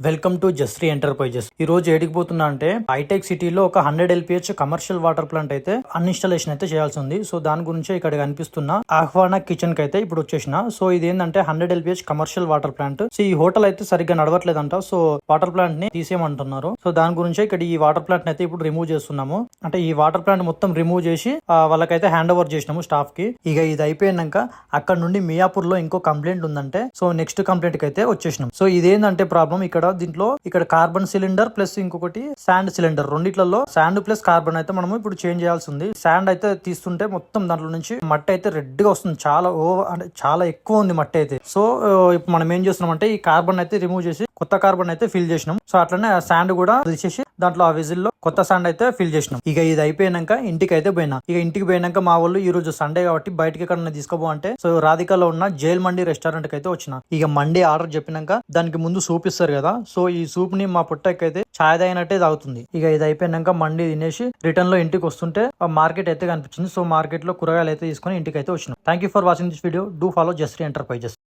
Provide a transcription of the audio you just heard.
Welcome to జస్ట్రీ enterprises. ఈ రోజు ఏడికి పోతున్నా అంటే హైటెక్ సిటీలో ఒక 100 LPH కమర్షియల్ వాటర్ ప్లాంట్ అయితే అన్ఇన్స్టాలేషన్ అయితే చేయాల్సి ఉంది. సో దాని గురించి ఇక్కడ కనిపిస్తున్న ఆహ్వాన కిచెన్ కి అయితే ఇప్పుడు వచ్చేసిన. సో ఇది ఏంటంటే 100 LPH commercial water plant. So ఈ హోటల్ అయితే సరిగ్గా నడవట్లేదంట. సో వాటర్ ప్లాంట్ ని తీసేయమంటున్నారు. సో దాని గురించి ఇక్కడ ఈ వాటర్ ప్లాంట్ అయితే ఇప్పుడు రిమూవ్ చేస్తున్నాము. అంటే ఈ వాటర్ ప్లాంట్ మొత్తం రిమూవ్ చేసి వాళ్ళకైతే హ్యాండ్ ఓవర్ చేసినాము స్టాఫ్ కి. ఇక ఇది అయిపోయినాక అక్కడ నుండి మియాపూర్ లో ఇంకో కంప్లైంట్ ఉందంటే సో నెక్స్ట్ కంప్లైంట్ కి అయితే వచ్చేసినాం. సో ఇదేంటంటే ప్రాబ్లం ఇక్కడ కార్బన్ సిలిండర్ ప్లస్ ఇంకొకటి శాండ్ సిలిండర్ రెండిట్లలో శాండ్ ప్లస్ కార్బన్ అయితే మనం ఇప్పుడు చేంజ్ చేయాల్సి ఉంది. శాండ్ అయితే తీస్తుంటే మొత్తం దాంట్లో నుంచి మట్టి అయితే రెడ్ గా వస్తుంది. చాలా ఎక్కువ ఉంది మట్టి అయితే. సో ఇప్పుడు మనం ఏం చేస్తున్నాం అంటే ఈ కార్బన్ అయితే రిమూవ్ చేసి కొత్త కార్బన్ అయితే ఫిల్ చేసినాం. సో అట్లనే శాండ్ కూడా తీసేసి దాంట్లో ఆ విజిల్ లో కొత్త శాండ్ అయితే ఫిల్ చేసినాం. ఇక ఇది అయిపోయినాక ఇంటికి అయితే పోయినా. ఇక ఇంటికి పోయినాక మా వాళ్ళు ఈ రోజు సండే కాబట్టి బయటకి ఎక్కడన్నా తీసుకోబో అంటే సో రాధికాలో ఉన్న జైల్ మండి రెస్టారెంట్ కి అయితే వచ్చిన. ఇక మండి ఆర్డర్ చెప్పినాక దానికి ముందు సూప్ ఇస్తారు కదా. సో ఈ సూప్ ని మా పుట్టకి అయితే ఛాయ్ తాగినట్టే తాగుతుంది. ఇక ఇది అయిపోయినాక మండి తినేసి రిటర్న్ లో ఇంటికి వస్తుంటే ఆ మార్కెట్ అయితే కనిపించింది. సో మార్కెట్ లో కూరగాయలు అయితే తీసుకుని ఇంటికి అయితే వచ్చినాం. Thank you for watching this video. Do follow జస్ట్రీ ఎంటర్ప్రైజెస్.